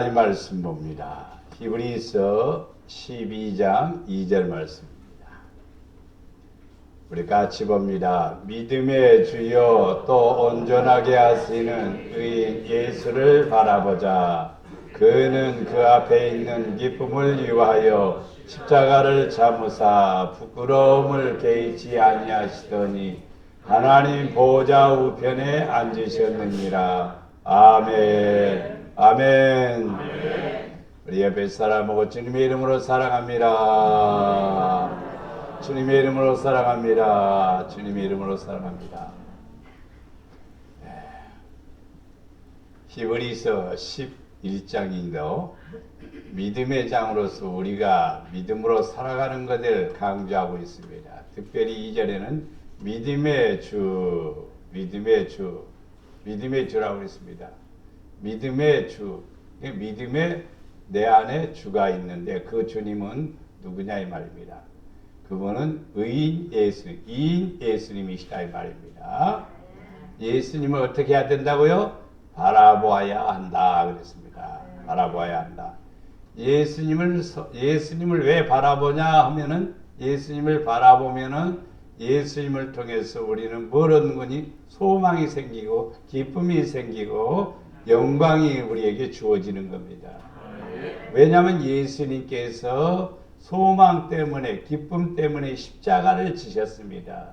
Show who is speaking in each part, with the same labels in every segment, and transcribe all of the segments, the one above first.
Speaker 1: 하나님 말씀 봅니다. 히브리서 12장 2절 말씀입니다. 우리 같이 봅니다. 믿음의 주여 또 온전하게 하시는 의인 예수를 바라보자. 그는 그 앞에 있는 기쁨을 위하여 십자가를 참으사 부끄러움을 개의치 아니하시더니 하나님 보좌 우편에 앉으셨느니라. 아멘. 아멘. 우리 옆에 사람하고 주님의 이름으로 사랑합니다. 주님의 이름으로 사랑합니다. 주님의 이름으로 사랑합니다. 히브리서 11장인데요. 믿음의 장으로서 우리가 믿음으로 살아가는 것을 강조하고 있습니다. 특별히 2절에는 믿음의 주, 믿음의 주, 믿음의 주라고 했습니다. 믿음의 주, 믿음의 내 안에 주가 있는데 그 주님은 누구냐 이 말입니다. 그분은 의인 예수, 이인 예수님이시다 이 말입니다. 예수님을 어떻게 해야 된다고요? 바라보아야 한다 그랬습니다. 바라보아야 한다. 예수님을 왜 바라보냐 하면은 예수님을 바라보면은 예수님을 통해서 우리는 뭘 얻는 거니? 소망이 생기고 기쁨이 생기고 영광이 우리에게 주어지는 겁니다. 왜냐하면 예수님께서 소망 때문에 기쁨 때문에 십자가를 지셨습니다.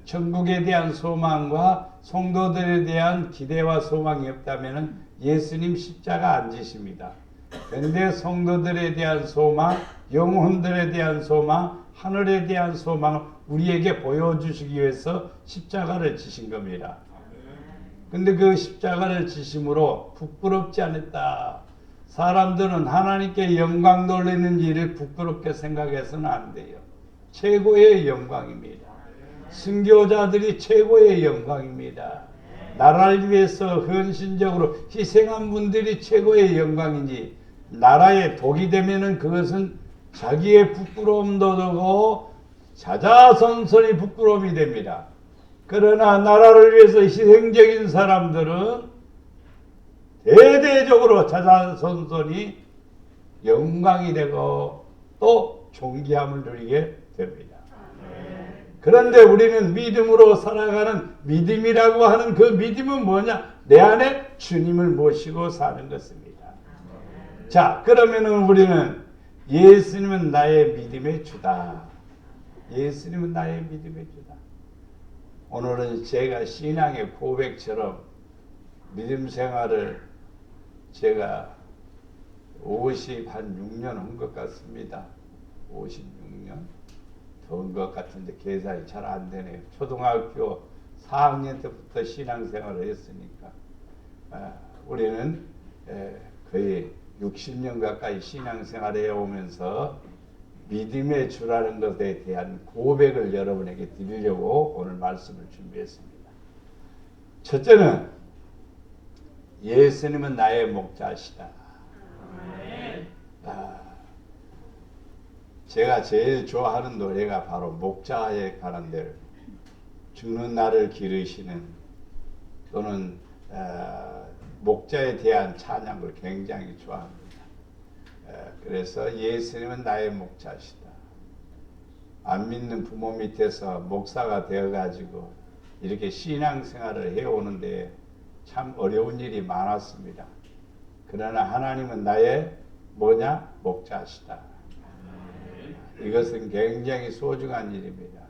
Speaker 1: 천국에 대한 소망과 성도들에 대한 기대와 소망이 없다면 예수님 십자가 안 지십니다. 그런데 성도들에 대한 소망, 영혼들에 대한 소망, 하늘에 대한 소망을 우리에게 보여주시기 위해서 십자가를 지신 겁니다. 근데 그 십자가를 지심으로 부끄럽지 않았다. 사람들은 하나님께 영광 돌리는 일을 부끄럽게 생각해서는 안 돼요. 최고의 영광입니다. 순교자들이 최고의 영광입니다. 나라를 위해서 헌신적으로 희생한 분들이 최고의 영광이지 나라의 독이 되면은 그것은 자기의 부끄러움도 되고 자자손손이 부끄러움이 됩니다. 그러나 나라를 위해서 희생적인 사람들은 대대적으로 자자손손이 영광이 되고 또 존귀함을 누리게 됩니다. 그런데 우리는 믿음으로 살아가는 믿음이라고 하는 그 믿음은 뭐냐? 내 안에 주님을 모시고 사는 것입니다. 자, 그러면은 우리는 예수님은 나의 믿음의 주다. 예수님은 나의 믿음의 주다. 오늘은 제가 신앙의 고백처럼 믿음 생활을 제가 56년 한 것 같습니다. 56년 더 한 것 같은데 계산이 잘 안 되네요. 초등학교 4학년 때부터 신앙생활을 했으니까 우리는 거의 60년 가까이 신앙생활을 해오면서 믿음의 주라는 것에 대한 고백을 여러분에게 드리려고 오늘 말씀을 준비했습니다. 첫째는 예수님은 나의 목자시다. 제가 제일 좋아하는 노래가 바로 목자에 관한 노래, 죽는 나를 기르시는 또는 목자에 대한 찬양을 굉장히 좋아합니다. 그래서 예수님은 나의 목자시다. 안 믿는 부모 밑에서 목사가 되어가지고 이렇게 신앙생활을 해오는데 참 어려운 일이 많았습니다. 그러나 하나님은 나의 뭐냐? 목자시다. 이것은 굉장히 소중한 일입니다.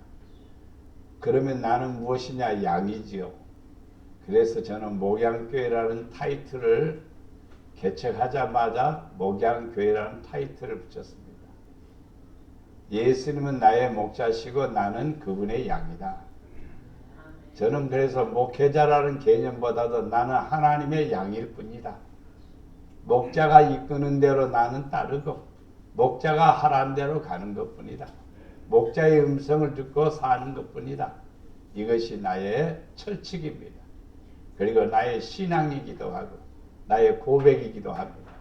Speaker 1: 그러면 나는 무엇이냐? 양이지요. 그래서 저는 목양교회라는 타이틀을 개척하자마자 목양교회라는 타이틀을 붙였습니다. 예수님은 나의 목자시고 나는 그분의 양이다. 저는 그래서 목회자라는 개념보다도 나는 하나님의 양일 뿐이다. 목자가 이끄는 대로 나는 따르고 목자가 하라는 대로 가는 것뿐이다. 목자의 음성을 듣고 사는 것뿐이다. 이것이 나의 철칙입니다. 그리고 나의 신앙이기도 하고 나의 고백이기도 합니다.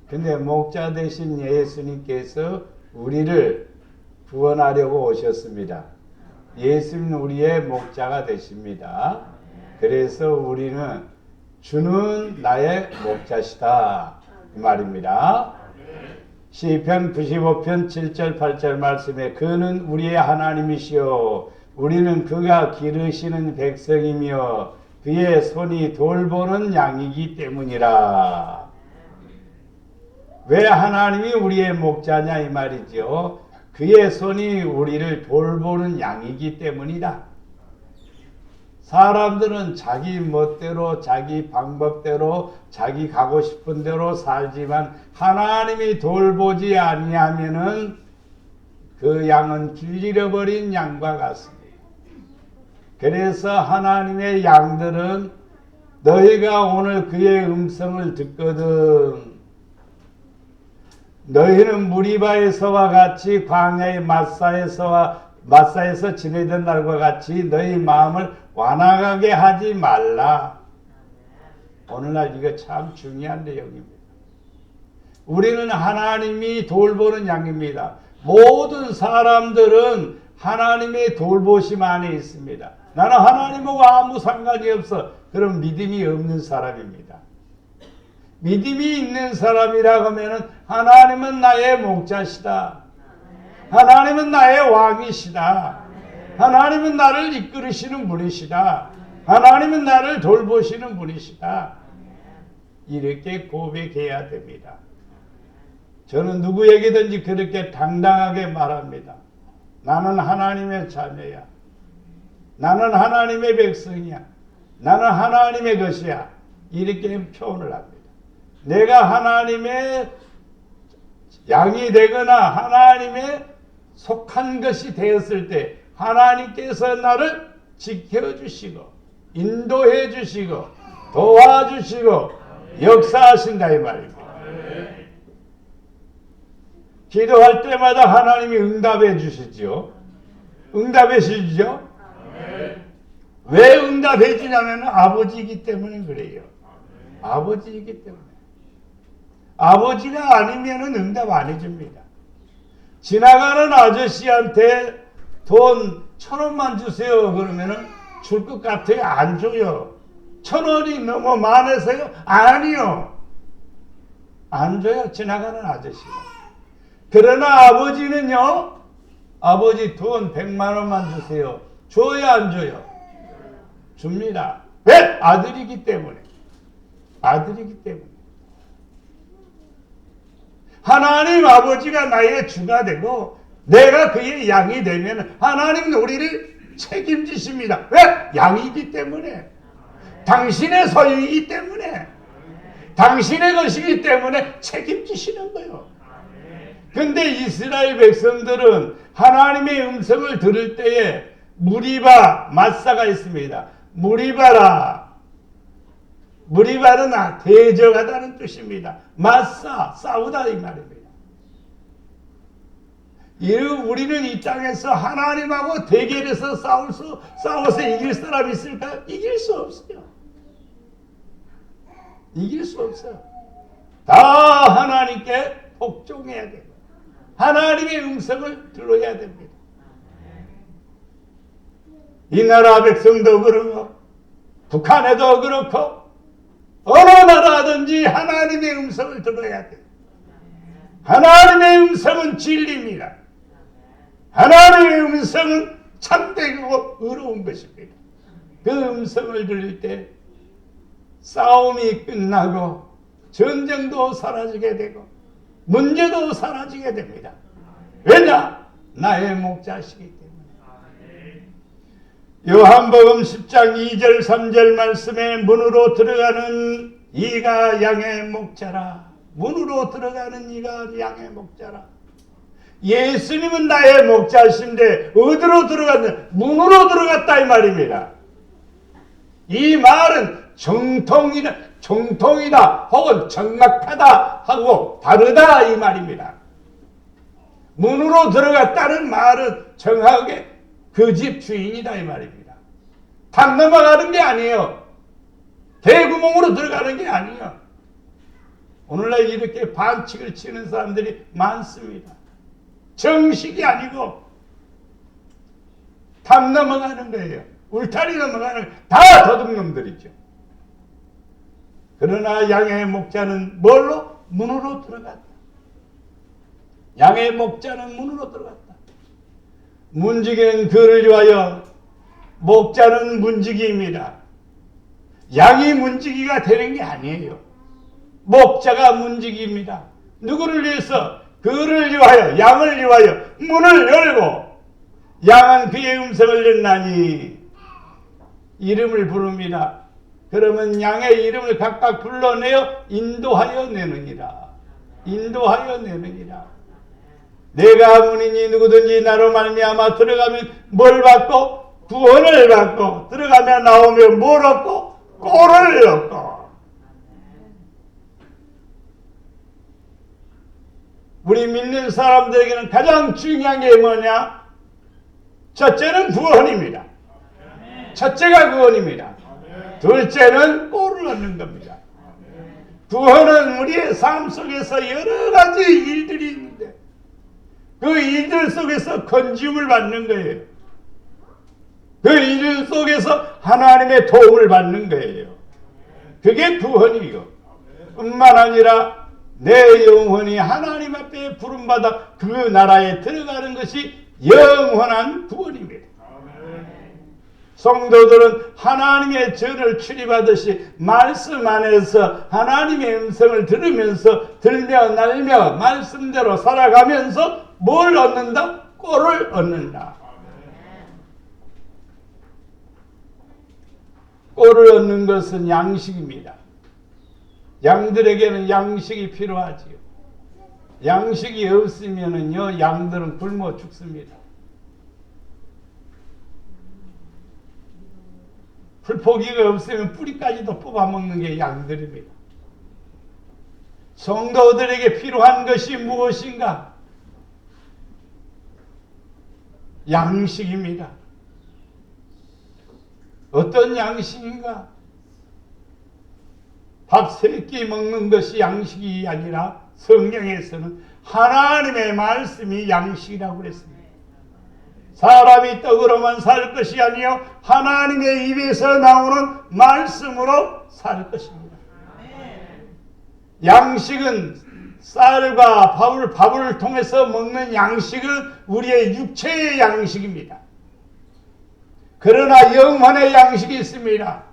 Speaker 1: 근데 목자 되신 예수님께서 우리를 구원하려고 오셨습니다. 예수님은 우리의 목자가 되십니다. 그래서 우리는 주는 나의 목자시다. 이 말입니다. 시편 95편 7절 8절 말씀에 그는 우리의 하나님이시요 우리는 그가 기르시는 백성이며 그의 손이 돌보는 양이기 때문이라. 왜 하나님이 우리의 목자냐 이 말이죠. 그의 손이 우리를 돌보는 양이기 때문이다. 사람들은 자기 멋대로 자기 방법대로 자기 가고 싶은 대로 살지만 하나님이 돌보지 아니하면은 그 양은 길 잃어버린 양과 같습니다. 그래서 하나님의 양들은 너희가 오늘 그의 음성을 듣거든 너희는 무리바에서와 같이 광야의 마사에서 지내던 날과 같이 너희 마음을 완악하게 하지 말라. 오늘날 이거 참 중요한 내용입니다. 우리는 하나님이 돌보는 양입니다. 모든 사람들은 하나님의 돌보심 안에 있습니다. 나는 하나님하고 아무 상관이 없어. 그럼 믿음이 없는 사람입니다. 믿음이 있는 사람이라고 하면 하나님은 나의 목자시다. 하나님은 나의 왕이시다. 하나님은 나를 이끌으시는 분이시다. 하나님은 나를 돌보시는 분이시다. 이렇게 고백해야 됩니다. 저는 누구에게든지 그렇게 당당하게 말합니다. 나는 하나님의 자녀야. 나는 하나님의 백성이야. 나는 하나님의 것이야. 이렇게 표현을 합니다. 내가 하나님의 양이 되거나 하나님의 속한 것이 되었을 때 하나님께서 나를 지켜주시고 인도해 주시고 도와주시고 역사하신다 이 말입니다. 기도할 때마다 하나님이 응답해 주시죠. 응답해 주시죠. 왜 응답해 주냐면 아버지이기 때문에 그래요. 아버지이기 때문에. 아버지가 아니면 응답 안 해줍니다. 지나가는 아저씨한테 돈 1,000원만 주세요 그러면은 줄 것 같아요? 안 줘요. 1,000원이 너무 많으세요? 아니요. 안 줘요. 지나가는 아저씨가. 그러나 아버지는요. 아버지 돈 100만 원만 주세요. 줘요 안 줘요? 줍니다. 왜? 아들이기 때문에. 아들이기 때문에. 하나님 아버지가 나의 주가 되고 내가 그의 양이 되면 하나님은 우리를 책임지십니다. 왜? 양이기 때문에. 당신의 소유이기 때문에. 당신의 것이기 때문에 책임지시는 거예요. 근데 이스라엘 백성들은 하나님의 음성을 들을 때에 무리바, 마사가 있습니다. 무리바라. 무리바는 대적하다는 뜻입니다. 마사, 싸우다 이 말입니다. 우리는 이 땅에서 하나님하고 대결해서 싸워서 이길 사람이 있을까요? 이길 수 없어요. 이길 수 없어요. 다 하나님께 복종해야 돼요. 하나님의 음성을 들어야 됩니다. 이 나라 백성도 그렇고 북한에도 그렇고 어느 나라든지 하나님의 음성을 들어야 돼요. 하나님의 음성은 진리입니다. 하나님의 음성은 참되고 의로운 것입니다. 그 음성을 들을 때 싸움이 끝나고 전쟁도 사라지게 되고 문제도 사라지게 됩니다. 왜냐? 나의 목자시기 때문에. 요한복음 10장 2절 3절 말씀에 문으로 들어가는 이가 양의 목자라. 문으로 들어가는 이가 양의 목자라. 예수님은 나의 목자신데 어디로 들어갔냐? 문으로 들어갔다 이 말입니다. 이 말은 정통이다 혹은 정확하다 하고 다르다 이 말입니다. 문으로 들어갔다는 말은 정확하게 그 집 주인이다 이 말입니다. 담 넘어가는 게 아니에요. 대구멍으로 들어가는 게 아니에요. 오늘날 이렇게 반칙을 치는 사람들이 많습니다. 정식이 아니고 담 넘어가는 거예요. 울타리 넘어가는 다 도둑놈들이죠. 그러나 양의 목자는 뭘로? 문으로 들어갔다. 양의 목자는 문으로 들어갔다. 문지기는 그를 위하여, 목자는 문지기입니다. 양이 문지기가 되는 게 아니에요. 목자가 문지기입니다. 누구를 위해서? 그를 위하여, 양을 위하여 문을 열고 양은 그의 음성을 듣나니 이름을 부릅니다. 그러면 양의 이름을 각각 불러내어 인도하여 내느니라. 인도하여 내느니라. 내가 문이니 누구든지 나로 말미암아 들어가면 뭘 받고? 구원을 받고, 들어가면 나오면 뭘 얻고? 꼴을 얻고. 우리 믿는 사람들에게는 가장 중요한 게 뭐냐? 첫째는 구원입니다. 첫째가 구원입니다. 둘째는 꼴을 얻는 겁니다. 구원은 우리의 삶 속에서 여러 가지 일들이 있는데 그 일들 속에서 건짐을 받는 거예요. 그 일 속에서 하나님의 도움을 받는 거예요. 그게 구원이요. 뿐만 아니라 내 영혼이 하나님 앞에 부름받아 그 나라에 들어가는 것이 영원한 구원입니다. 성도들은 하나님의 전을 출입하듯이 말씀 안에서 하나님의 음성을 들으면서 들며 날며 말씀대로 살아가면서 뭘 얻는다? 꼴을 얻는다. 꼴을 얻는 것은 양식입니다. 양들에게는 양식이 필요하지요. 양식이 없으면은요, 양들은 굶어 죽습니다. 풀포기가 없으면 뿌리까지도 뽑아먹는 게 양들입니다. 성도들에게 필요한 것이 무엇인가? 양식입니다. 어떤 양식인가? 밥 3끼 먹는 것이 양식이 아니라 성경에서는 하나님의 말씀이 양식이라고 그랬습니다. 사람이 떡으로만 살 것이 아니요 하나님의 입에서 나오는 말씀으로 살 것입니다. 양식은 쌀과 밥을 통해서 먹는 양식은 우리의 육체의 양식입니다. 그러나 영혼의 양식이 있습니다.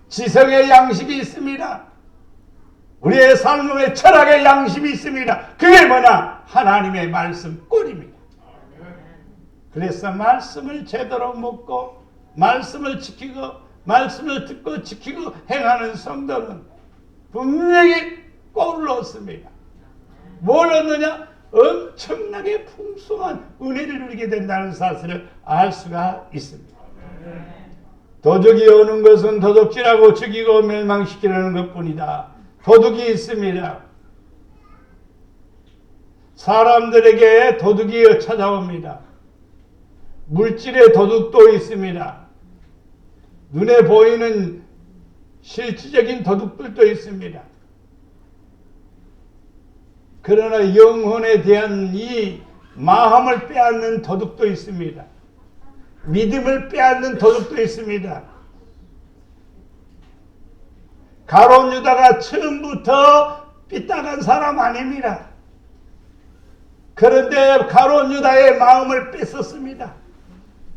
Speaker 1: 지성의 양식이 있습니다. 우리의 삶의 철학의 양식이 있습니다. 그게 뭐냐? 하나님의 말씀 꼴입니다. 그래서 말씀을 제대로 먹고 말씀을 지키고 말씀을 듣고 지키고 행하는 성도는 분명히 꼴을 얻습니다. 뭘 얻느냐? 엄청나게 풍성한 은혜를 누리게 된다는 사실을 알 수가 있습니다. 도둑이 오는 것은 도둑질하고 죽이고 멸망시키려는 것뿐이다. 도둑이 있습니다. 사람들에게 도둑이 찾아옵니다. 물질의 도둑도 있습니다. 눈에 보이는 실질적인 도둑들도 있습니다. 그러나 영혼에 대한 이 마음을 빼앗는 도둑도 있습니다. 믿음을 빼앗는 도둑도 있습니다. 가룟 유다가 처음부터 삐딱한 사람 아닙니다. 그런데 가룟 유다의 마음을 뺏었습니다.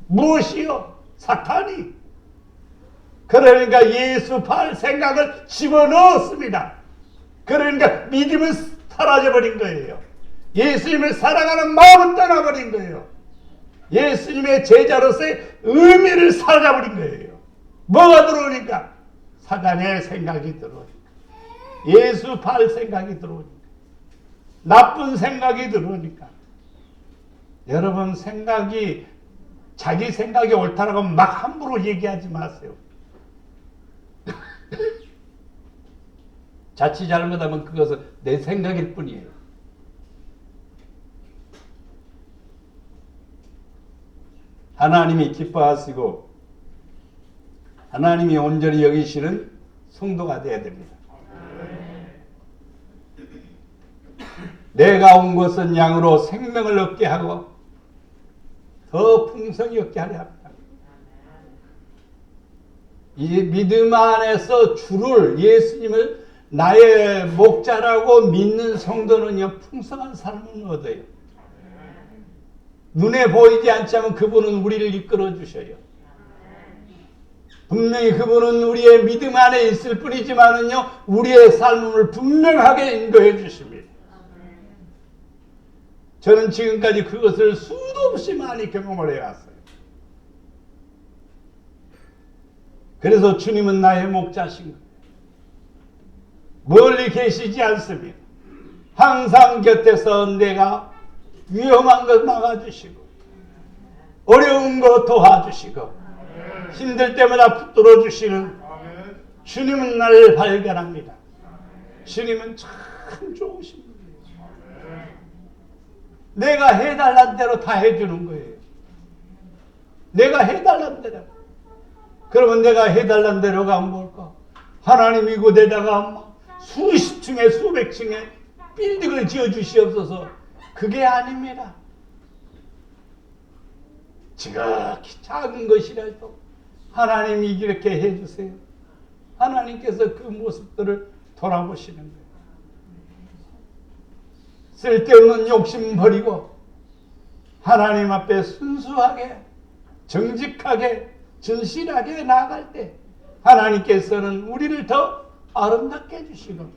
Speaker 1: 무엇이요? 사탄이. 그러니까 예수 팔 생각을 집어넣었습니다. 그러니까 믿음은 사라져버린 거예요. 예수님을 사랑하는 마음은 떠나버린 거예요. 예수님의 제자로서의 의미를 사라져버린 거예요. 뭐가 들어오니까? 사단의 생각이 들어오니까. 예수 팔 생각이 들어오니까. 나쁜 생각이 들어오니까. 여러분 생각이 자기 생각이 옳다라고 막 함부로 얘기하지 마세요. 자칫 잘못하면 그것은 내 생각일 뿐이에요. 하나님이 기뻐하시고 하나님이 온전히 여기시는 성도가 되어야 됩니다. 내가 온 것은 양으로 생명을 얻게 하고 더 풍성히 얻게 하려 합니다. 이 믿음 안에서 주를 예수님을 나의 목자라고 믿는 성도는요, 풍성한 삶을 얻어요. 눈에 보이지 않지만 그분은 우리를 이끌어 주셔요. 분명히 그분은 우리의 믿음 안에 있을 뿐이지만은요, 우리의 삶을 분명하게 인도해 주십니다. 저는 지금까지 그것을 수도 없이 많이 경험을 해왔어요. 그래서 주님은 나의 목자신 거예요. 멀리 계시지 않습니다. 항상 곁에서 내가 위험한 것 막아주시고 어려운 것 도와주시고 힘들 때마다 붙들어 주시는 주님은 나를 발견합니다. 주님은 참 좋으신 분이에요. 내가 해달란 대로 다 해주는 거예요. 내가 해달란 대로. 그러면 내가 해달란 대로가 뭘까? 하나님이고 내다가 수십 층에 수백 층에 빌딩을 지어주시옵소서. 그게 아닙니다. 지극히 작은 것이라도 하나님이 이렇게 해주세요. 하나님께서 그 모습들을 돌아보시는 거예요. 쓸데없는 욕심 버리고 하나님 앞에 순수하게 정직하게 진실하게 나아갈 때 하나님께서는 우리를 더 아름답게 해주시고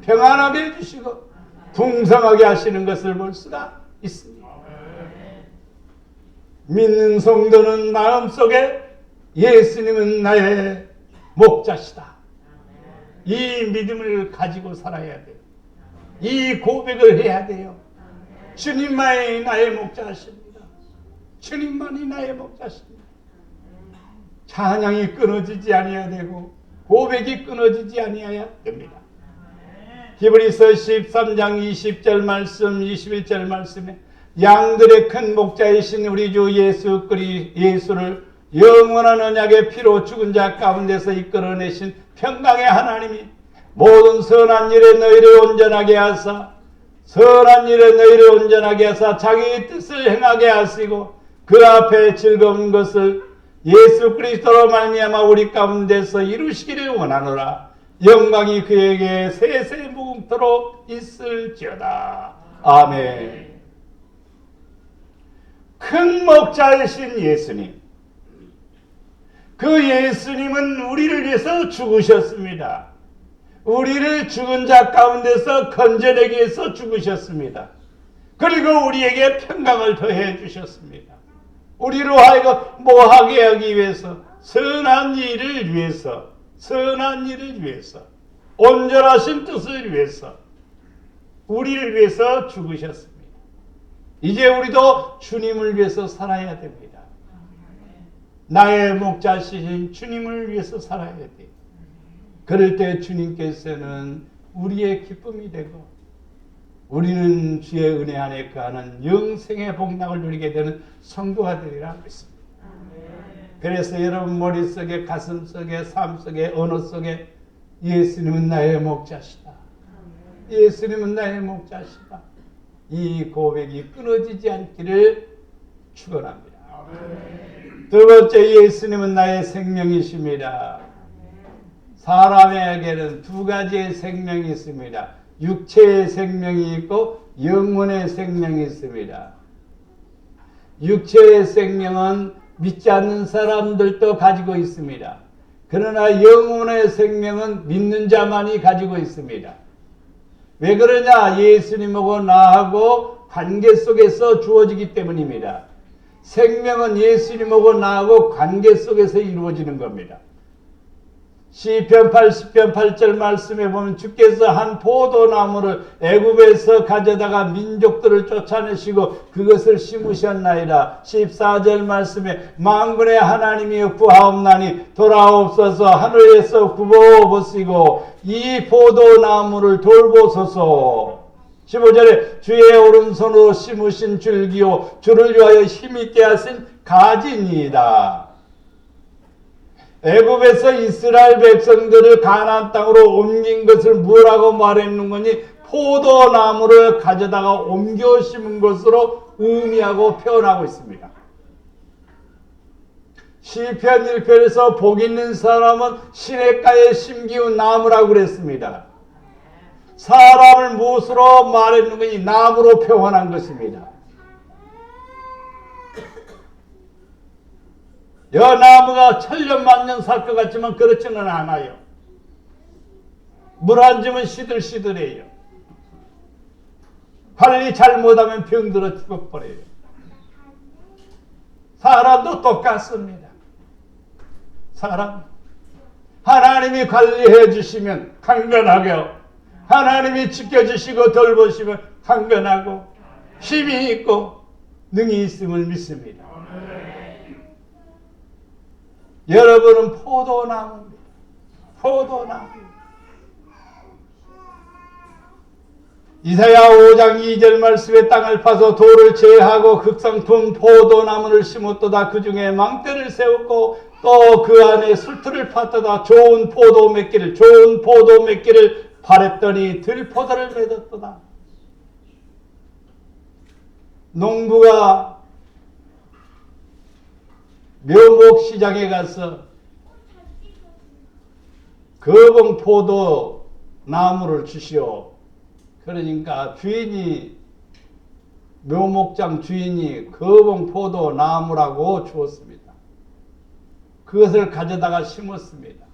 Speaker 1: 평안하게 해주시고 풍성하게 하시는 것을 볼 수가 있습니다. 믿는 성도는 마음속에 예수님은 나의 목자시다. 이 믿음을 가지고 살아야 돼요. 이 고백을 해야 돼요. 주님만이 나의 목자십니다. 주님만이 나의 목자십니다. 찬양이 끊어지지 아니해야 되고 고백이 끊어지지 아니해야 됩니다. 히브리서 13장 20절 말씀 21절 말씀에 양들의 큰 목자이신 우리 주 예수를 영원한 언약의 피로 죽은 자 가운데서 이끌어내신 평강의 하나님이 모든 선한 일에 너희를 온전하게 하사 자기의 뜻을 행하게 하시고 그 앞에 즐거운 것을 예수 그리스도로 말미암아 우리 가운데서 이루시기를 원하노라. 영광이 그에게 세세 무궁토록 있을지어다. 아멘. 큰 목자이신 예수님, 그 예수님은 우리를 위해서 죽으셨습니다. 우리를 죽은 자 가운데서 건져내기 위해서 죽으셨습니다. 그리고 우리에게 평강을 더해 주셨습니다. 우리로 하여금 뭐하게 하기 위해서, 선한 일을 위해서, 온전하신 뜻을 위해서, 우리를 위해서 죽으셨습니다. 이제 우리도 주님을 위해서 살아야 됩니다. 나의 목자시신 주님을 위해서 살아야 돼요. 그럴 때 주님께서는 우리의 기쁨이 되고 우리는 주의 은혜 안에 거하는 영생의 복락을 누리게 되는 성도가 되리라 믿습니다. 그래서 여러분 머릿속에 가슴속에 삶속에 언어 속에 예수님은 나의 목자시다. 예수님은 나의 목자시다. 이 고백이 끊어지지 않기를 축원합니다. 두 번째, 예수님은 나의 생명이십니다. 사람에게는 두 가지의 생명이 있습니다. 육체의 생명이 있고 영혼의 생명이 있습니다. 육체의 생명은 믿지 않는 사람들도 가지고 있습니다. 그러나 영혼의 생명은 믿는 자만이 가지고 있습니다. 왜 그러냐? 예수님하고 나하고 관계 속에서 주어지기 때문입니다. 생명은 예수님하고 나하고 관계 속에서 이루어지는 겁니다. 시편 80편 8절 말씀에 보면 주께서 한 포도나무를 애굽에서 가져다가 민족들을 쫓아내시고 그것을 심으셨나이다. 14절 말씀에 만군의 하나님이 구하옵나니 돌아옵소서 하늘에서 굽어보시고 이 포도나무를 돌보소서. 15절에 주의 오른손으로 심으신 줄기요 주를 위하여 힘있게 하신 가지니이다. 애굽에서 이스라엘 백성들을 가나안 땅으로 옮긴 것을 뭐라고 말했는 거니? 포도나무를 가져다가 옮겨 심은 것으로 의미하고 표현하고 있습니다. 시편 1편에서 복 있는 사람은 시냇가에 심기운 나무라고 그랬습니다. 사람을 무엇으로 말했는 거니? 나무로 표현한 것입니다. 여나무가 천년만년 살 것 같지만 그렇지는 않아요. 물 안 주면 시들시들해요. 관리 잘못하면 병들어 죽어버려요. 사람도 똑같습니다. 사람 하나님이 관리해 주시면 강건하고, 하나님이 지켜주시고 돌보시면 강건하고 힘이 있고 능이 있음을 믿습니다. 여러분은 포도나무입니다. 포도나무. 이사야 5장 2절 말씀에 땅을 파서 돌을 제하고 흑상품 포도나무를 심었도다. 그 중에 망대를 세웠고 또 그 안에 술틀을 팠도다. 좋은 포도 맺기를 바랬더니 들포도를 맺었도다. 농부가 묘목시장에 가서 거봉포도 나무를 주시오. 그러니까 묘목장 주인이 거봉포도 나무라고 주었습니다. 그것을 가져다가 심었습니다.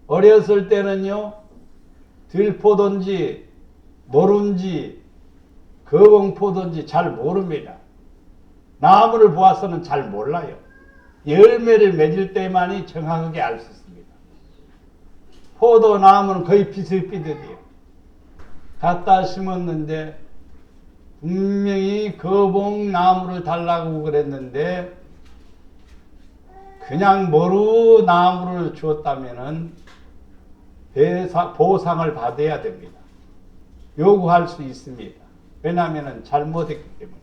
Speaker 1: 어렸을 때는요, 들포도인지 모른지 거봉포도인지 잘 모릅니다. 나무를 보아서는 잘 몰라요. 열매를 맺을 때만이 정확하게 알 수 있습니다. 포도나무는 거의 비슷비슷해요. 갖다 심었는데 분명히 거봉나무를 달라고 그랬는데 그냥 모루나무를 주었다면 보상을 받아야 됩니다. 요구할 수 있습니다. 왜냐하면 잘못했기 때문에.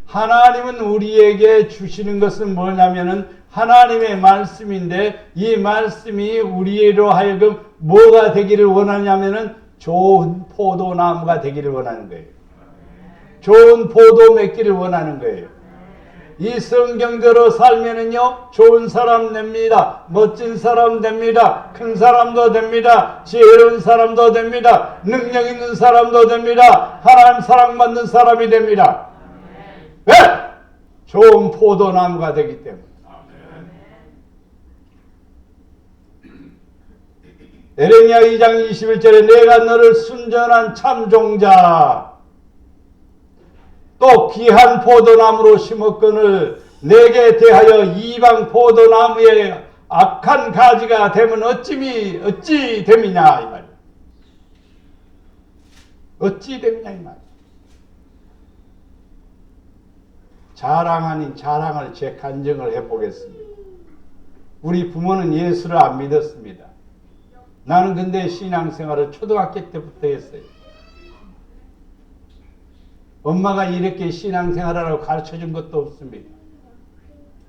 Speaker 1: 하나님은 우리에게 주시는 것은 뭐냐면은 하나님의 말씀인데, 이 말씀이 우리로 하여금 뭐가 되기를 원하냐면은 좋은 포도나무가 되기를 원하는 거예요. 좋은 포도 맺기를 원하는 거예요. 이 성경대로 살면은요, 좋은 사람 됩니다. 멋진 사람 됩니다. 큰 사람도 됩니다. 지혜로운 사람도 됩니다. 능력 있는 사람도 됩니다. 하나님 사랑받는 사람이 됩니다. 왜? 좋은 포도나무가 되기 때문에. 에레미야 2장 21절에 내가 너를 순전한 참종자 또 귀한 포도나무로 심었거늘 내게 대하여 이방 포도나무에 악한 가지가 되면 어찌 됨이냐 이 말이야. 어찌 됨이냐 이 말이야. 자랑 아닌 자랑을 제 간증을 해보겠습니다. 우리 부모는 예수를 안 믿었습니다. 나는 근데 신앙생활을 초등학교 때부터 했어요. 엄마가 이렇게 신앙생활하라고 가르쳐준 것도 없습니다.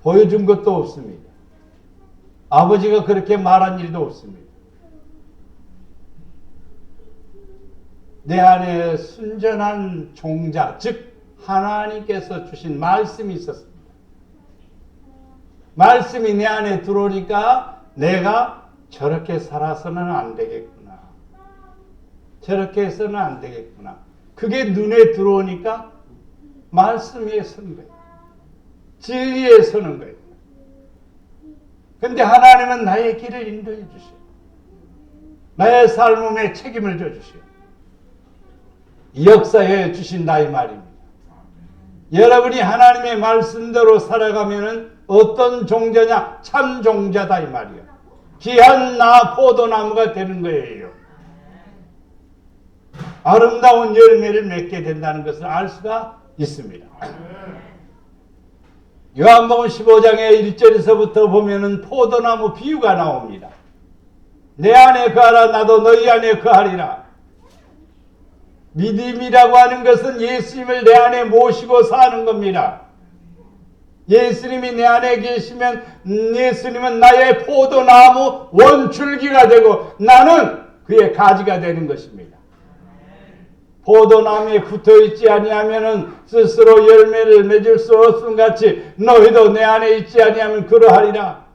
Speaker 1: 보여준 것도 없습니다. 아버지가 그렇게 말한 일도 없습니다. 내 안에 순전한 종자, 즉 하나님께서 주신 말씀이 있었습니다. 말씀이 내 안에 들어오니까 내가 저렇게 살아서는 안 되겠구나. 저렇게 해서는 안 되겠구나. 그게 눈에 들어오니까 말씀 위에 서는 거예요. 진리에 서는 거예요. 근데 하나님은 나의 길을 인도해 주시오. 나의 삶에 책임을 져 주시오. 역사해 주신다 이 말입니다. 여러분이 하나님의 말씀대로 살아가면은 어떤 종자냐? 참 종자다 이 말이에요. 귀한 포도나무가 되는 거예요. 아름다운 열매를 맺게 된다는 것을 알 수가 있습니다. 요한복음 15장의 1절에서부터 보면은 포도나무 비유가 나옵니다. 내 안에 거하라 나도 너희 안에 거하리라. 믿음이라고 하는 것은 예수님을 내 안에 모시고 사는 겁니다. 예수님이 내 안에 계시면 예수님은 나의 포도나무 원줄기가 되고 나는 그의 가지가 되는 것입니다. 포도나무에 붙어있지 아니하면 스스로 열매를 맺을 수 없음 같이 너희도 내 안에 있지 아니하면 그러하리라.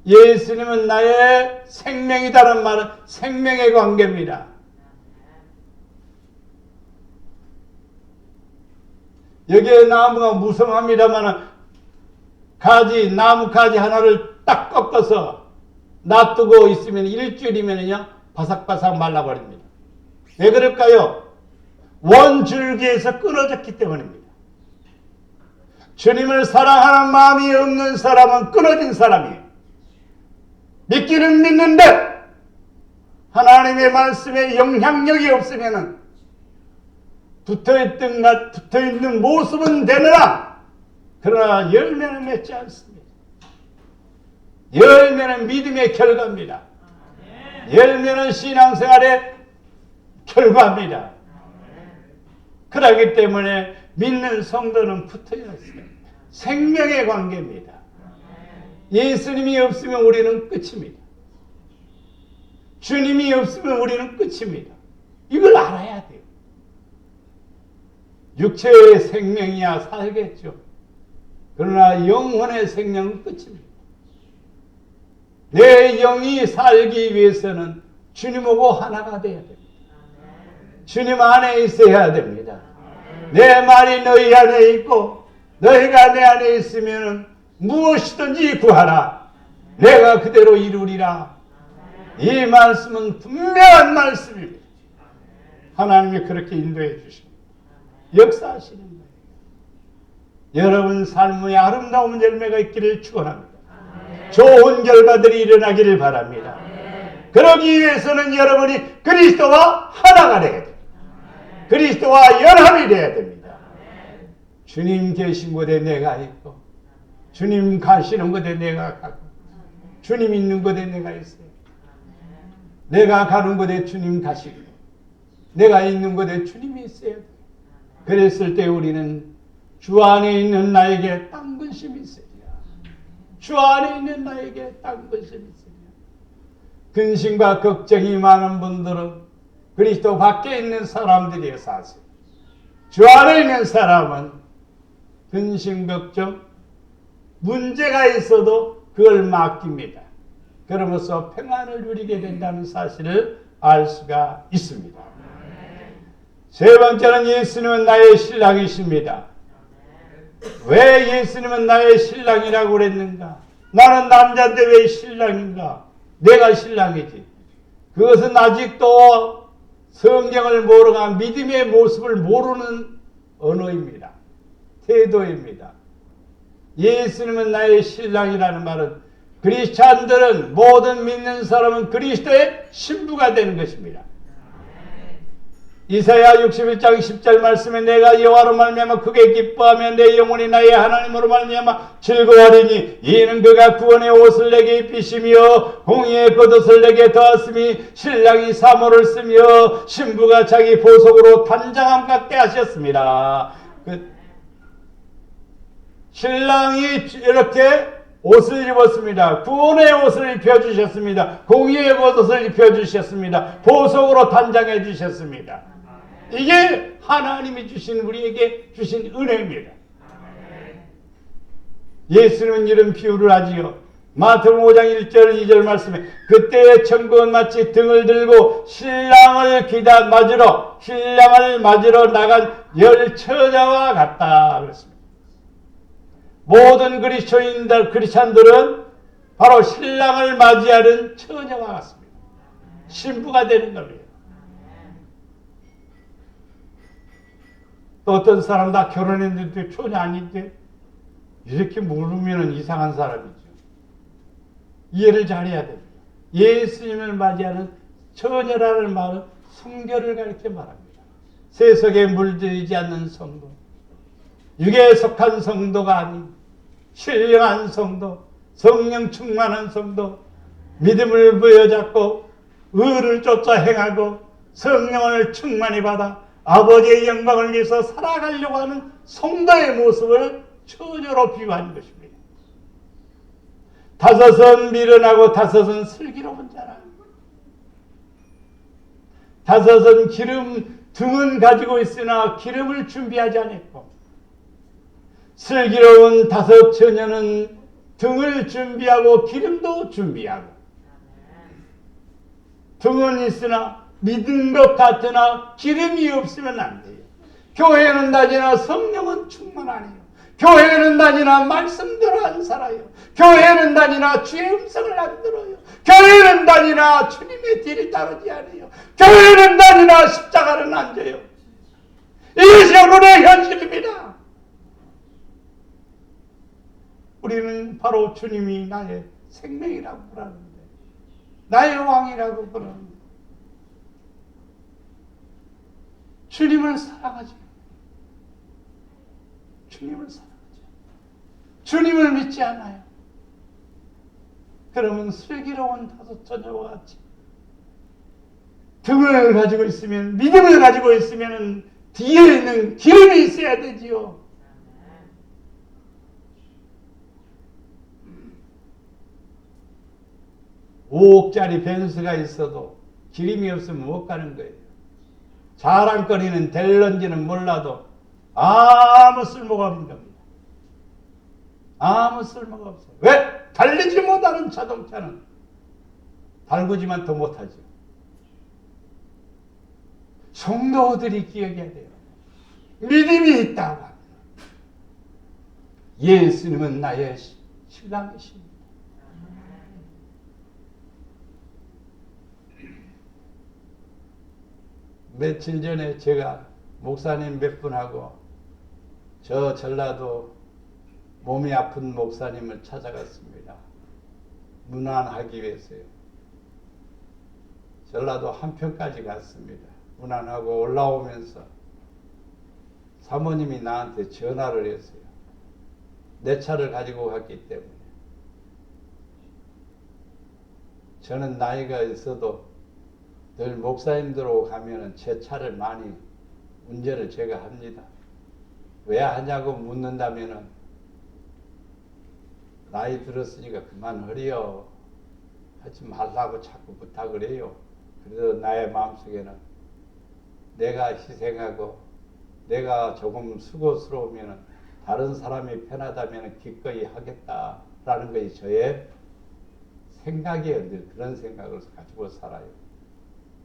Speaker 1: 예수님은 나의 생명이다라는 말은 생명의 관계입니다. 여기에 나무가 무성합니다만 나무 가지 하나를 딱 꺾어서 놔두고 있으면 일주일이면요 바삭바삭 말라버립니다. 왜 그럴까요? 원줄기에서 끊어졌기 때문입니다. 주님을 사랑하는 마음이 없는 사람은 끊어진 사람이에요. 믿기는 믿는데 하나님의 말씀에 영향력이 없으면 붙어있는 모습은 되느라 그러나 열매는 맺지 않습니다. 열매는 믿음의 결과입니다. 열매는 신앙생활의 결과입니다. 그렇기 때문에 믿는 성도는 붙어야 했어요. 생명의 관계입니다. 예수님이 없으면 우리는 끝입니다. 주님이 없으면 우리는 끝입니다. 이걸 알아야 돼요. 육체의 생명이야 살겠죠. 그러나 영혼의 생명은 끝입니다. 내 영이 살기 위해서는 주님하고 하나가 되어야 됩니다. 주님 안에 있어야 됩니다. 내 말이 너희 안에 있고 너희가 내 안에 있으면 무엇이든지 구하라. 내가 그대로 이루리라. 이 말씀은 분명한 말씀입니다. 하나님이 그렇게 인도해 주십니다. 역사하시는 거예요. 여러분 삶의 아름다운 열매가 있기를 축원합니다. 좋은 결과들이 일어나기를 바랍니다. 그러기 위해서는 여러분이 그리스도와 하나가 되어야 돼요. 그리스도와 연합이 되어야 됩니다. 주님 계신 곳에 내가 있고 주님 가시는 곳에 내가 가고 주님 있는 곳에 내가 있어요. 내가 가는 곳에 주님 가시고 내가 있는 곳에 주님이 있어요. 그랬을 때 우리는 주 안에 있는 나에게 딴 근심이 있어요. 주 안에 있는 나에게 딴 근심이 있어요. 근심과 걱정이 많은 분들은 그리스도 밖에 있는 사람들이에요. 사실 주 안에 있는 사람은 근심, 걱정, 문제가 있어도 그걸 맡깁니다. 그러면서 평안을 누리게 된다는 사실을 알 수가 있습니다. 세 번째는 예수님은 나의 신랑이십니다. 왜 예수님은 나의 신랑이라고 그랬는가? 나는 남자인데 왜 신랑인가? 내가 신랑이지. 그것은 아직도 성경을 모르가 믿음의 모습을 모르는 언어입니다. 태도입니다. 예수님은 나의 신랑이라는 말은 그리스찬들은 모든 믿는 사람은 그리스도의 신부가 되는 것입니다. 이사야 61장 10절 말씀에 내가 여호와로 말미암아 크게 기뻐하며 내 영혼이 나의 하나님으로 말미암아 즐거워하리니 이는 그가 구원의 옷을 내게 입히시며 공의의 겉옷을 내게 더하심이 신랑이 사모를 쓰며 신부가 자기 보석으로 단장함 같게 하셨습니다. 신랑이 이렇게 옷을 입었습니다. 구원의 옷을 입혀주셨습니다. 공의의 겉옷을 입혀주셨습니다. 보석으로 단장해 주셨습니다. 이게 하나님이 주신 우리에게 주신 은혜입니다. 예수님은 이런 비유를 하지요. 마태복음 5장 1절 2절 말씀에 그때의 천국은 마치 등을 들고 신랑을 맞으러 나간 열 처자와 같다 그랬습니다. 모든 크리스찬들은 바로 신랑을 맞이하는 처녀와 같습니다. 신부가 되는 겁니다. 또 어떤 사람 다 결혼했는데 처녀 아닌데 이렇게 물으면 이상한 사람이죠. 이해를 잘해야 됩니다. 예수님을 맞이하는 처녀라는 말은 성결을 가리켜 말합니다. 세속에 물들이지 않는 성도, 육에 속한 성도가 아닌 신령한 성도, 성령 충만한 성도, 믿음을 부여잡고 의를 쫓아 행하고 성령을 충만히 받아 아버지의 영광을 위해서 살아가려고 하는 성도의 모습을 처녀로 비유한 것입니다. 다섯은 미련하고 다섯은 슬기로운 자라. 다섯은 등은 가지고 있으나 기름을 준비하지 않았고 슬기로운 다섯 처녀는 등을 준비하고 기름도 준비하고 등은 있으나 믿은 것 같으나 기름이 없으면 안 돼요. 교회는 다니나 성령은 충만 아니에요. 교회는 다니나 말씀대로 안 살아요. 교회는 다니나 주의 음성을 안 들어요. 교회는 다니나 주님의 뒤를 따르지 않아요. 교회는 다니나 십자가를 안 져요. 이것이 오늘의 현실입니다. 우리는 바로 주님이 나의 생명이라고 부르는데, 나의 왕이라고 부르는데, 주님을 사랑하지. 주님을 사랑하지. 주님을 믿지 않아요. 그러면 슬기로운 다섯 처녀와 같이 등을 가지고 있으면, 믿음을 가지고 있으면 뒤에 있는 기름이 있어야 되지요. 5억짜리 벤츠가 있어도 기름이 없으면 못 가는 거예요. 자랑거리는 될런지는 몰라도 아무 쓸모가 없는 겁니다. 아무 쓸모가 없어요. 왜? 달리지 못하는 자동차는 달구지만 더 못하죠. 성도들이 기억해야 돼요. 믿음이 있다고 합니다. 예수님은 나의 신랑이십니다. 며칠 전에 제가 목사님 몇 분하고 저 전라도 몸이 아픈 목사님을 찾아갔습니다. 문안하기 위해서요. 전라도 한편까지 갔습니다. 문안하고 올라오면서 사모님이 나한테 전화를 했어요. 내 차를 가지고 갔기 때문에. 저는 나이가 있어도 늘 목사님들하고 가면은 제 차를 많이 운전을 제가 합니다. 왜 하냐고 묻는다면은 나이 들었으니까 그만하리요. 하지 말라고 자꾸 부탁을 해요. 그래도 나의 마음속에는 내가 희생하고 내가 조금 수고스러우면 다른 사람이 편하다면 기꺼이 하겠다라는 것이 저의 생각이에요. 늘 그런 생각을 가지고 살아요.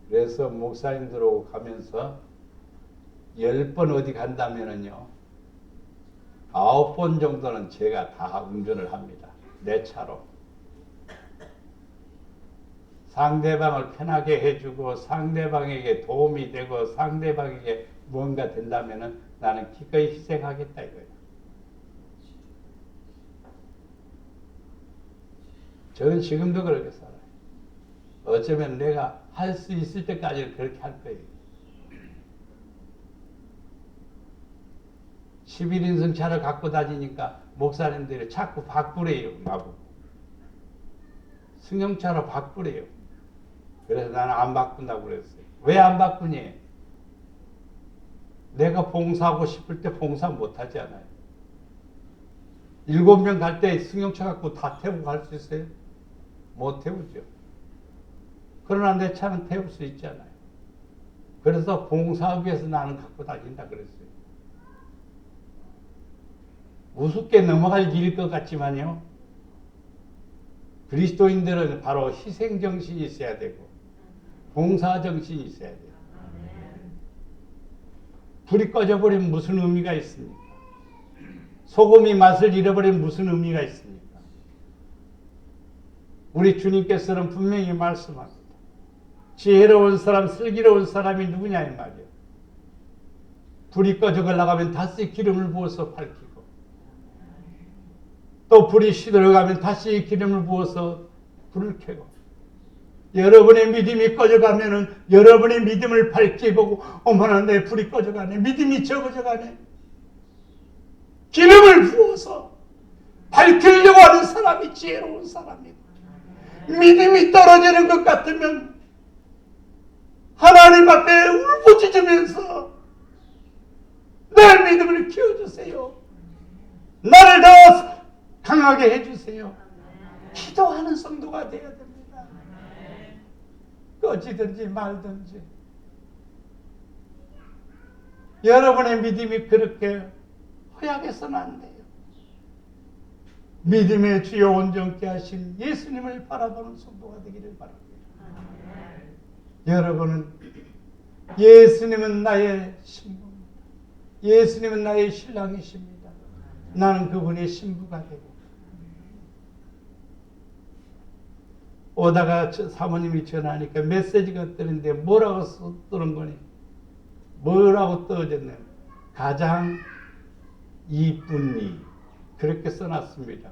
Speaker 1: 그래서 목사님들하고 가면서 10번 어디 간다면은요, 9번 정도는 제가 다 운전을 합니다. 내 차로. 상대방을 편하게 해주고 상대방에게 도움이 되고 상대방에게 뭔가 된다면은 나는 기꺼이 희생하겠다 이거예요. 저는 지금도 그렇게 살아요. 어쩌면 내가 할 수 있을 때까지 그렇게 할 거예요. 11인승 차를 갖고 다니니까 목사님들이 자꾸 바꾸래요. 나보고. 승용차로 바꾸래요. 그래서 나는 안 바꾼다고 그랬어요. 왜 안 바꾸니? 내가 봉사하고 싶을 때 봉사 못 하지 않아요. 7명 갈 때 승용차 갖고 다 태우고 갈 수 있어요? 못 태우죠. 그러나 내 차는 태울 수 있잖아요. 그래서 봉사하기 위해서 나는 갖고 다닌다 그랬어요. 우습게 넘어갈 일일 것 같지만요. 그리스도인들은 바로 희생정신이 있어야 되고 봉사정신이 있어야 돼요. 불이 꺼져버리면 무슨 의미가 있습니까? 소금이 맛을 잃어버리면 무슨 의미가 있습니까? 우리 주님께서는 분명히 말씀합니다. 지혜로운 사람, 슬기로운 사람이 누구냐 이 말이에요. 불이 꺼져가려고 하면 다시 기름을 부어서 밝히고 또 불이 시들어가면 다시 기름을 부어서 불을 켜고 여러분의 믿음이 꺼져가면은 여러분의 믿음을 밝히고 어머나 내 불이 꺼져가네, 믿음이 적어져가네, 기름을 부어서 밝히려고 하는 사람이 지혜로운 사람이고, 믿음이 떨어지는 것 같으면 하나님 앞에 울부짖으면서 내 믿음을 키워주세요, 나를 더 강하게 해주세요, 기도하는 성도가 되어야 됩니다. 꺼지든지 말든지 여러분의 믿음이 그렇게 허약해서는 안 돼요. 믿음의 주요 온전케 하신 예수님을 바라보는 성도가 되기를 바랍니다. 여러분은 예수님은 나의 신부입니다. 예수님은 나의 신랑이십니다. 나는 그분의 신부가 되고, 오다가 사모님이 전화하니까 메시지가 뜨는데 뭐라고 뜨는 거니? 뭐라고 떠졌네요. 가장 이쁜 이, 그렇게 써놨습니다.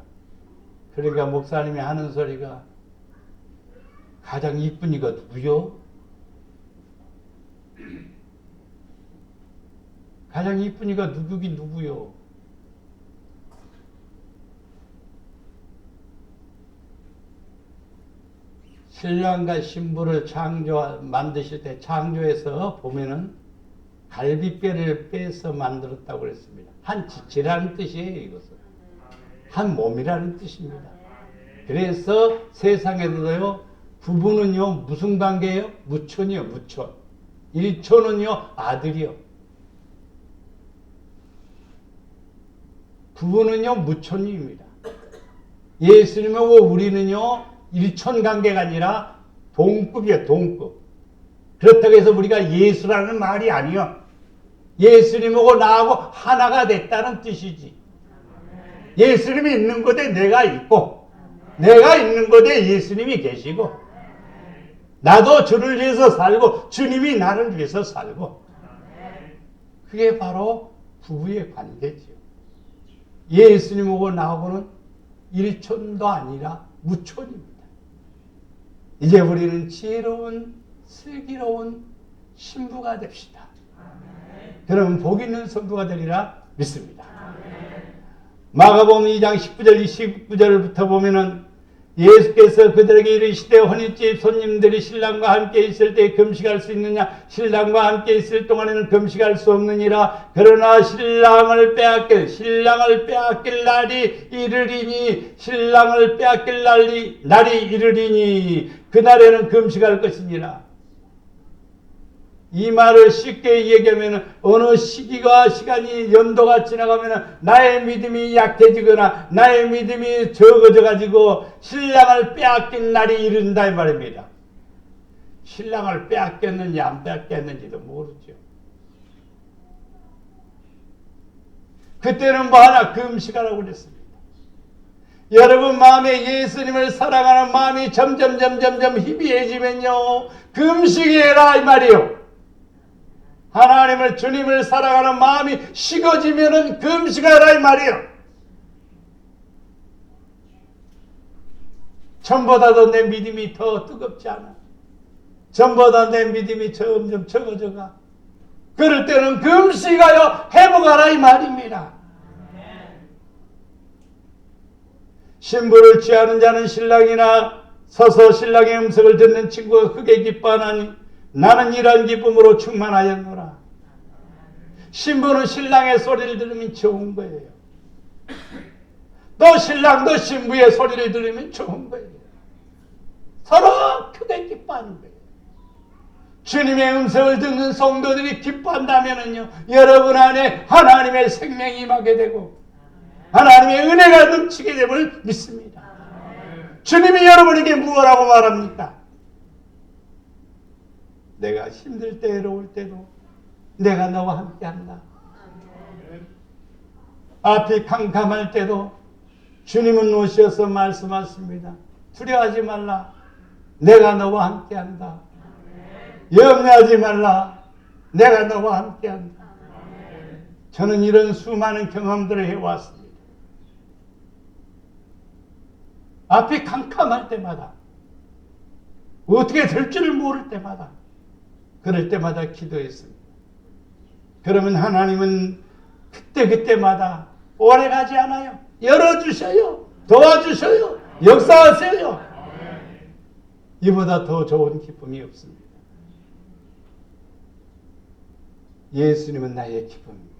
Speaker 1: 그러니까 목사님이 하는 소리가, 가장 이쁜 이가 누구요? 가장 이쁜 이가 누구긴 누구요? 신랑과 신부를 만드실 때 창조해서 보면은 갈비뼈를 빼서 만들었다고 그랬습니다. 한 지체라는 뜻이에요, 이것은. 한 몸이라는 뜻입니다. 그래서 세상에서요, 부부는요, 무슨 관계예요? 무촌이요, 무촌. 일촌은요, 아들이요. 부부는요, 무촌입니다. 예수님하고 우리는요, 일촌 관계가 아니라 동급이에요, 동급. 그렇다고 해서 우리가 예수라는 말이 아니요. 예수님하고 나하고 하나가 됐다는 뜻이지. 예수님이 있는 곳에 내가 있고, 내가 있는 곳에 예수님이 계시고, 나도 주를 위해서 살고, 주님이 나를 위해서 살고. 그게 바로 부부의 관계죠. 예수님하고 나하고는 일촌도 아니라 무촌입니다. 이제 우리는 지혜로운, 슬기로운 신부가 됩시다. 그러면 복 있는 성도가 되리라 믿습니다. 마가복음 2장 19절 29절부터 보면은 예수께서 그들에게 이르시되 혼인집 손님들이 신랑과 함께 있을 때 금식할 수 있느냐? 신랑과 함께 있을 동안에는 금식할 수 없느니라. 그러나 신랑을 빼앗길 날이 이르리니, 신랑을 빼앗길 날이 이르리니 그날에는 금식할 것이니라. 이 말을 쉽게 얘기하면, 어느 시간이 연도가 지나가면 나의 믿음이 약해지거나 나의 믿음이 적어져 가지고 신랑을 빼앗긴 날이 이른다 이 말입니다. 신랑을 빼앗겼는지 안 빼앗겼는지도 모르죠. 그때는 뭐 하나? 금식하라고 그랬습니다. 여러분 마음에 예수님을 사랑하는 마음이 점점 희비해지면요, 금식해라 이 말이요. 하나님을, 주님을 사랑하는 마음이 식어지면은 금식하라 이 말이요. 전보다도 내 믿음이 더 뜨겁지 않아. 전보다 내 믿음이 점점 적어져가. 그럴 때는 금식하여 회복하라 이 말입니다. 신부를 취하는 자는 신랑이나 서서 신랑의 음성을 듣는 친구가 크게 기뻐하나니 나는 이러한 기쁨으로 충만하였노라. 신부는 신랑의 소리를 들으면 좋은 거예요. 또 신랑도 신부의 소리를 들으면 좋은 거예요. 서로 크게 기뻐하는 거예요. 주님의 음성을 듣는 성도들이 기뻐한다면요, 여러분 안에 하나님의 생명이 임하게 되고 하나님의 은혜가 넘치게 됨을 믿습니다. 주님이 여러분에게 무엇라고 말합니까? 내가 힘들 때, 외로울 때도 내가 너와 함께한다. 앞이 캄캄할 때도 주님은 오셔서 말씀하십니다. 두려워하지 말라. 내가 너와 함께한다. 염려하지 말라. 내가 너와 함께한다. 저는 이런 수많은 경험들을 해왔습니다. 앞이 캄캄할 때마다, 어떻게 될 줄을 모를 때마다, 그럴 때마다 기도했습니다. 그러면 하나님은 그때마다 오래가지 않아요. 열어주셔요. 도와주셔요. 역사하세요. 이보다 더 좋은 기쁨이 없습니다. 예수님은 나의 기쁨입니다.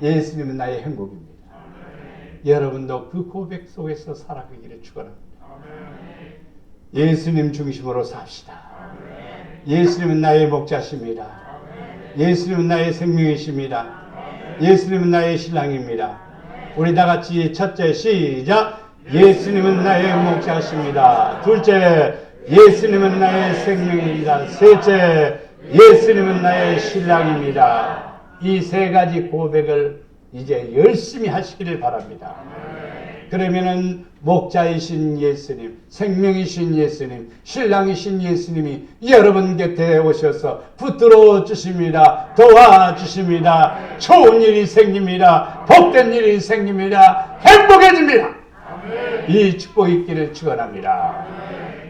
Speaker 1: 예수님은 나의 행복입니다. 여러분도 그 고백 속에서 살아가기를 축원합니다. 예수님 중심으로 삽시다. 예수님은 나의 목자십니다. 예수님은 나의 생명이십니다. 예수님은 나의 신랑입니다. 우리 다 같이 첫째 시작. 예수님은 나의 목자십니다. 둘째, 예수님은 나의 생명입니다. 셋째, 예수님은 나의 신랑입니다. 이 세 가지 고백을 이제 열심히 하시기를 바랍니다. 그러면은 목자이신 예수님, 생명이신 예수님, 신랑이신 예수님이 여러분 곁에 오셔서 붙들어 주십니다. 도와주십니다. 좋은 일이 생깁니다. 복된 일이 생깁니다. 행복해집니다. 이 축복 있기를 축원합니다.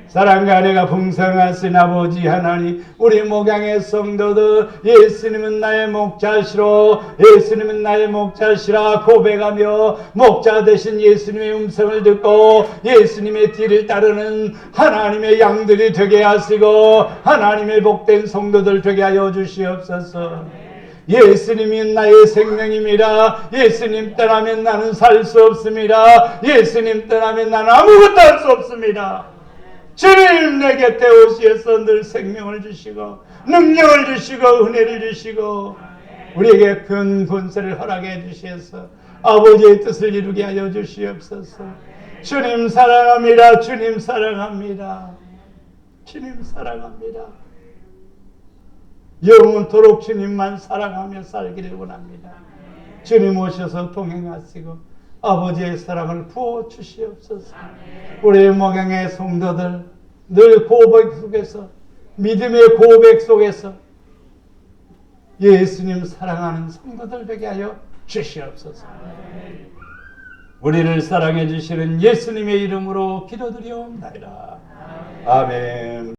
Speaker 1: 사랑과 은혜가 풍성하신 아버지 하나님, 우리 목양의 성도들 예수님은 나의 목자시로, 예수님은 나의 목자시라 고백하며 목자 되신 예수님의 음성을 듣고 예수님의 뒤를 따르는 하나님의 양들이 되게 하시고 하나님의 복된 성도들 되게 하여 주시옵소서. 예수님이 나의 생명입니다. 예수님 떠나면 나는 살 수 없습니다. 예수님 떠나면 나는 아무것도 할 수 없습니다. 주님 내 곁에 오시어서 늘 생명을 주시고 능력을 주시고 은혜를 주시고 우리에게 큰 권세를 허락해 주시어서 아버지의 뜻을 이루게 하여 주시옵소서. 주님 사랑합니다. 주님 사랑합니다. 주님 사랑합니다. 영원토록 주님만 사랑하며 살기를 원합니다. 주님 오셔서 동행하시고 아버지의 사랑을 부어 주시옵소서. 우리의 목양의 성도들 늘 고백 속에서, 믿음의 고백 속에서 예수님 사랑하는 성도들 되게 하여 주시옵소서. 우리를 사랑해 주시는 예수님의 이름으로 기도드리옵나이다. 아멘.